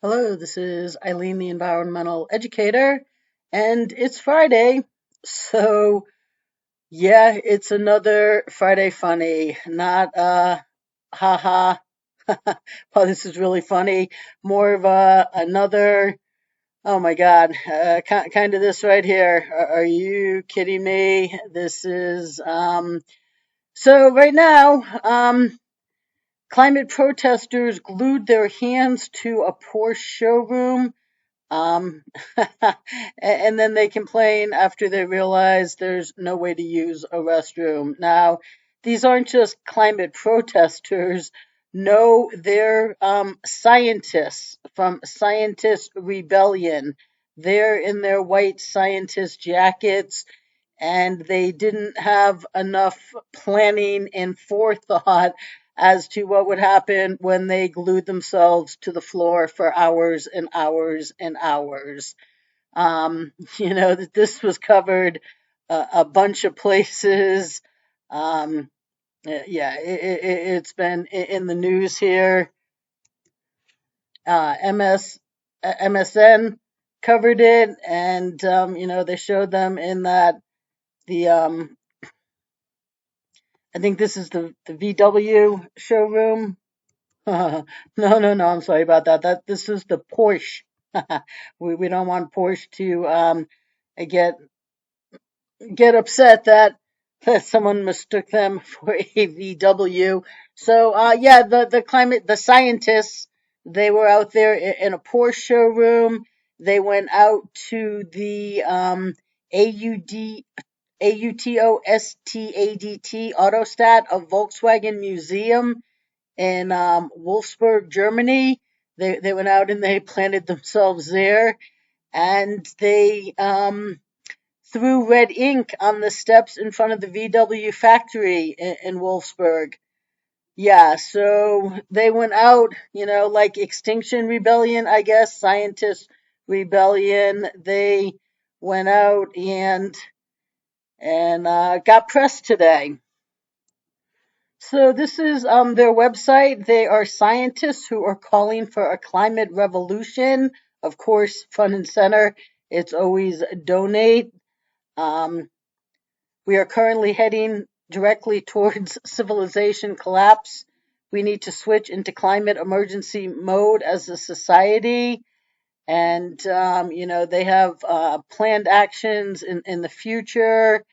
Hello, this is Eileen, the environmental educator, and it's Friday. So, yeah, it's another Friday funny. Not, haha, oh, this is really funny. More of another, oh my God, kind of this right here. Are you kidding me? This is, so right now, climate protesters glued their hands to a Porsche showroom. Um, and then they complain after they realize there's no way to use a restroom. Now, these aren't just climate protesters. No, they're scientists from Scientist Rebellion. They're in their white scientist jackets, and they didn't have enough planning and forethought as to what would happen when they glued themselves to the floor for hours and hours and hours. That this was covered a bunch of places. Yeah, it's been in the news here. MSN covered it, and they showed them in that the I think this is the VW showroom. No, no, no. I'm sorry about that. This is the Porsche. We don't want Porsche to get upset that someone mistook them for a VW. So yeah, the scientists, they were out there in a Porsche showroom. They went out to the AUD AUTOSTADT Autostat, a Volkswagen museum in Wolfsburg, Germany. They went out and they planted themselves there, and they threw red ink on the steps in front of the VW factory in Wolfsburg. Yeah, so they went out, like Extinction Rebellion, I guess, Scientist Rebellion. They went out and got pressed today. So this is their website. They are scientists who are calling for a climate revolution. Of course, front and center, it's always donate. Um, we are currently heading directly towards civilization collapse. We need to switch into climate emergency mode as a society. And, they have planned actions in the future.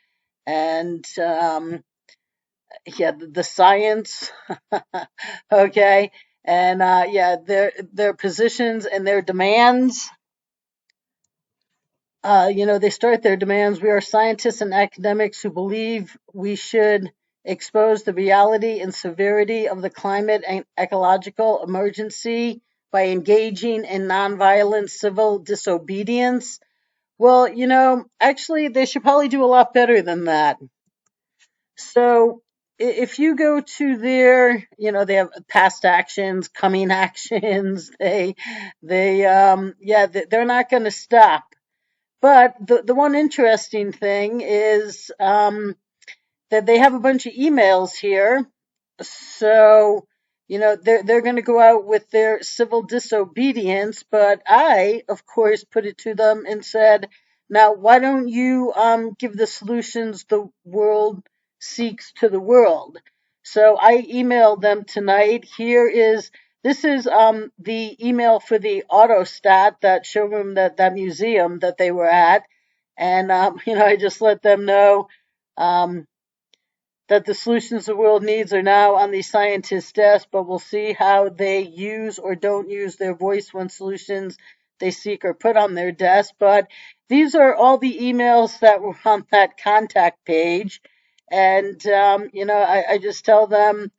And, yeah, the science. Okay. And yeah, their positions and their demands. They start their demands. We are scientists and academics who believe we should expose the reality and severity of the climate and ecological emergency by engaging in nonviolent civil disobedience. Well, actually, they should probably do a lot better than that. So if you go to they have past actions, coming actions. Yeah, they're not going to stop. But the one interesting thing is that they have a bunch of emails here. So, they're going to go out with their civil disobedience. But I, of course, put it to them and said, now, why don't you give the solutions the world seeks to the world? So I emailed them tonight. This is the email for the Autostat, that showroom, that museum that they were at. And, I just let them know um, that the solutions the world needs are now on the scientists' desk, but we'll see how they use or don't use their voice when solutions they seek are put on their desk. But these are all the emails that were on that contact page. And, I just tell them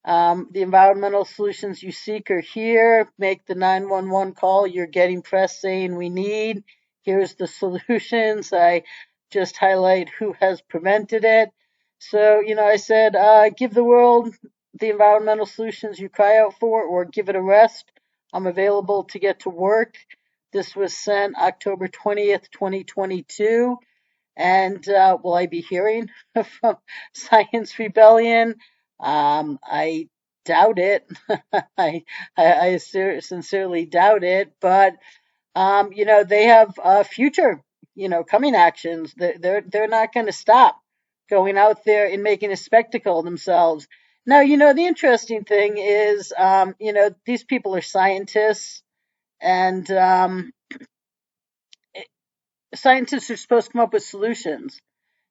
the environmental solutions you seek are here. Make the 911 call you're getting press saying we need. Here's the solutions. I just highlight who has prevented it. So, I said, give the world the environmental solutions you cry out for, or give it a rest. I'm available to get to work. This was sent October 20th, 2022. And will I be hearing from Science Rebellion? I doubt it. I sincerely doubt it. But they have future, coming actions. They're not going to stop going out there and making a spectacle of themselves. Now, the interesting thing is, these people are scientists, and scientists are supposed to come up with solutions.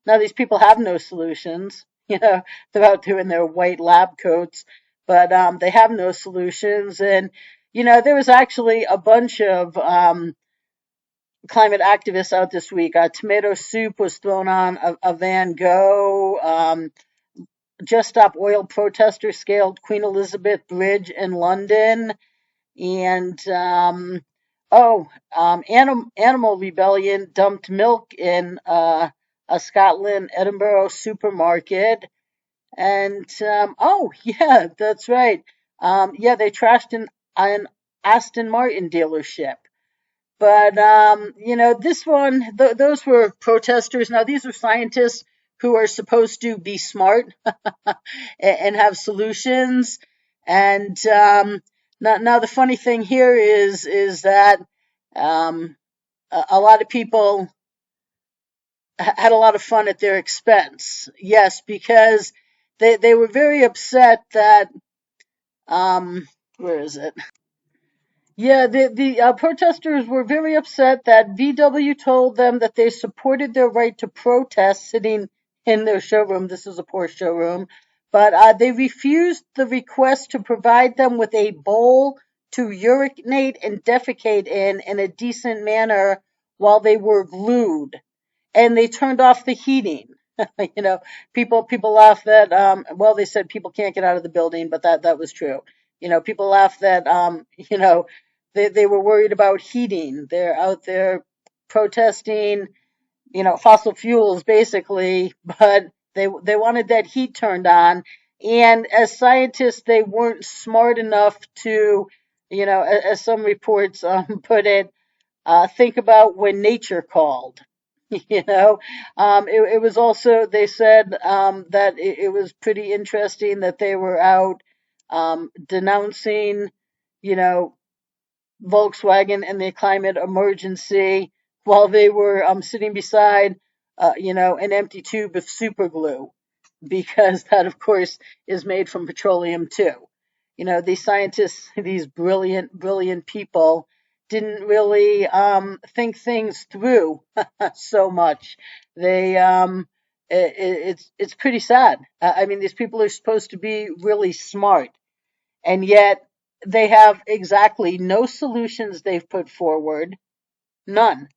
Now, these people have no solutions. They're out there in their white lab coats, but they have no solutions. And, there was actually a bunch of climate activists out this week. Tomato soup was thrown on a Van Gogh. Just Stop Oil protesters scaled Queen Elizabeth Bridge in London. And Animal Rebellion dumped milk in a Scotland Edinburgh supermarket. And yeah, that's right. Yeah, they trashed an Aston Martin dealership. But this one, those were protesters. Now these are scientists who are supposed to be smart and have solutions. And now the funny thing here is that a lot of people had a lot of fun at their expense. Yes, because they were very upset that where is it? Yeah, the protesters were very upset that VW told them that they supported their right to protest sitting in their showroom. This is a Porsche showroom, but they refused the request to provide them with a bowl to urinate and defecate in a decent manner while they were glued, and they turned off the heating. you know, people laugh that well, they said people can't get out of the building, but that was true. People laugh that they were worried about heating. They're out there protesting, fossil fuels basically, but they wanted that heat turned on. And as scientists, they weren't smart enough to, as some reports put it, think about when nature called. It was also, they said that it was pretty interesting that they were out denouncing, you know, Volkswagen and the climate emergency while they were sitting beside, an empty tube of super glue, because that, of course, is made from petroleum too. These scientists, these brilliant people, didn't really think things through so much. They, it's pretty sad. I mean, these people are supposed to be really smart, and yet they have exactly no solutions they've put forward. None.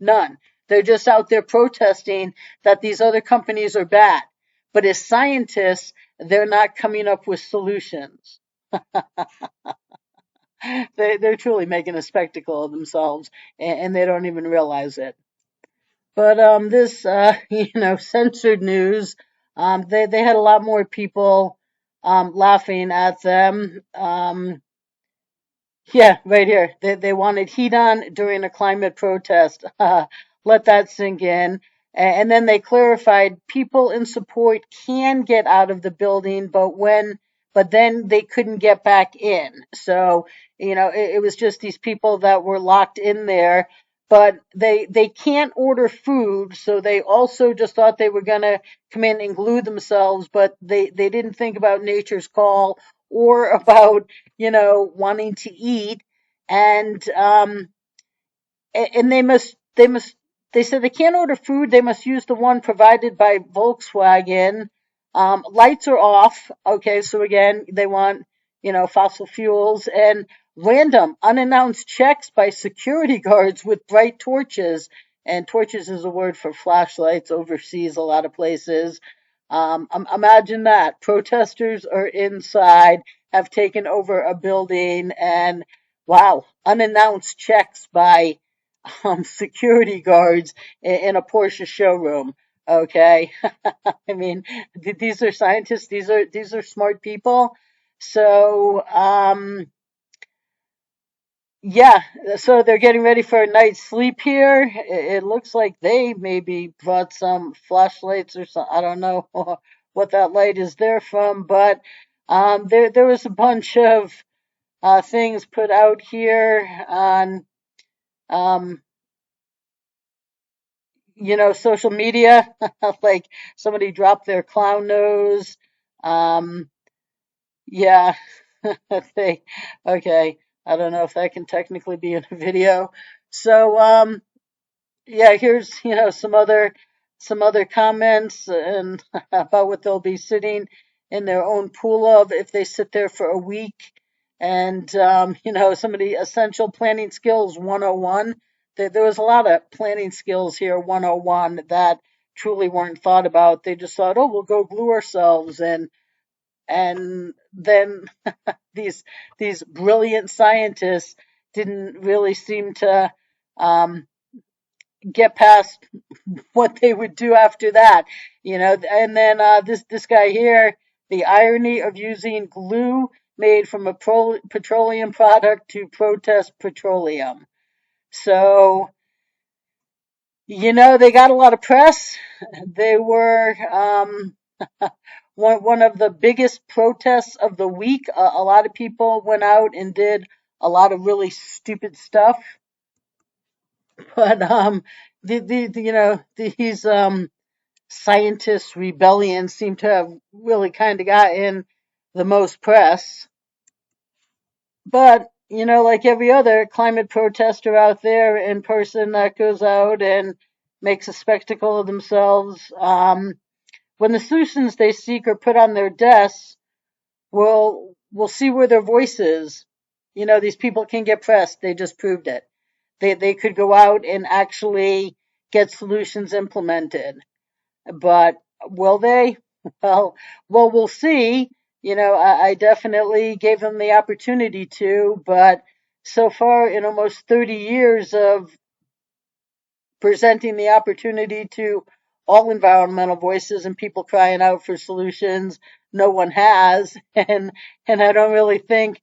None. They're just out there protesting that these other companies are bad. But as scientists, they're not coming up with solutions. They're truly making a spectacle of themselves, and they don't even realize it. But this, censored news, they had a lot more people laughing at them. Yeah, right here. They wanted heat on during a climate protest. Let that sink in. And then they clarified people in support can get out of the building, but then they couldn't get back in. So, it was just these people that were locked in there, but they can't order food. So they also just thought they were going to come in and glue themselves, but they didn't think about nature's call or about wanting to eat. And and they said they can't order food. They must use the one provided by Volkswagen. Lights are off. Okay, so again, they want, fossil fuels and random unannounced checks by security guards with bright torches. And torches is a word for flashlights overseas, a lot of places. Imagine that. Protesters are inside, have taken over a building, and wow, unannounced checks by security guards in a Porsche showroom. Okay, I mean, these are scientists. These are smart people. So yeah, so they're getting ready for a night's sleep here. It looks like they maybe brought some flashlights or something. I don't know what that light is there from, but There was a bunch of things put out here on um, social media, like somebody dropped their clown nose. Um, yeah, they, okay. I don't know if that can technically be in a video. So, yeah, here's, some other comments and about what they'll be sitting in their own pool of if they sit there for a week. And, somebody essential planning skills 101. There was a lot of planning skills here 101 that truly weren't thought about. They just thought, oh, we'll go glue ourselves, and then these these brilliant scientists didn't really seem to um, get past what they would do after that, And then this guy here, the irony of using glue made from a petroleum product to protest petroleum. So, they got a lot of press. They were one of the biggest protests of the week. A lot of people went out and did a lot of really stupid stuff, but these scientist rebellions seem to have really kind of gotten the most press. But, like every other climate protester out there in person that goes out and makes a spectacle of themselves, when the solutions they seek are put on their desks, we'll see where their voice is. These people can get pressed. They just proved it. They could go out and actually get solutions implemented. But will they? Well, we'll see. I definitely gave them the opportunity to, but so far in almost 30 years of presenting the opportunity to all environmental voices and people crying out for solutions, no one has. And I don't really think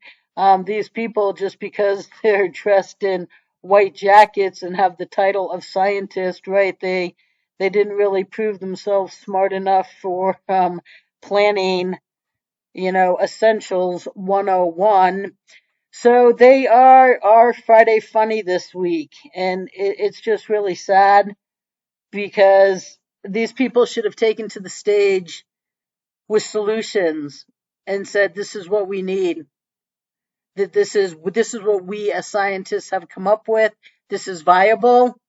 these people, just because they're dressed in white jackets and have the title of scientist, right? They didn't really prove themselves smart enough for planning, essentials 101. So they are our Friday Funny this week, and it's just really sad because these people should have taken to the stage with solutions and said, "This is what we need. That this is what we as scientists have come up with. This is viable."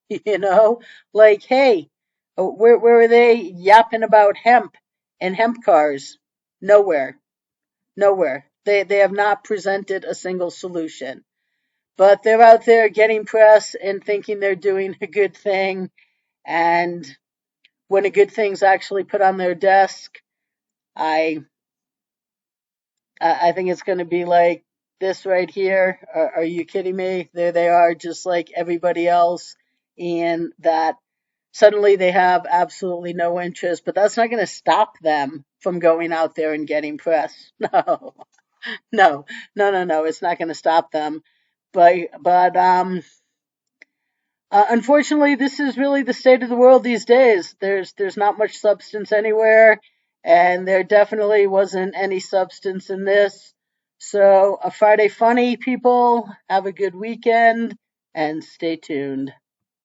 Like, hey, where are they yapping about hemp and hemp cars? Nowhere, nowhere. They have not presented a single solution. But they're out there getting press and thinking they're doing a good thing. And when a good thing's actually put on their desk, I I think it's going to be like this right here. Are you kidding me? There they are, just like everybody else, and that suddenly they have absolutely no interest. But that's not going to stop them from going out there and getting press. No, no, no, no, no. It's not going to stop them. But unfortunately, this is really the state of the world these days. There's not much substance anywhere, and there definitely wasn't any substance in this. So, a Friday Funny, people. Have a good weekend, and stay tuned.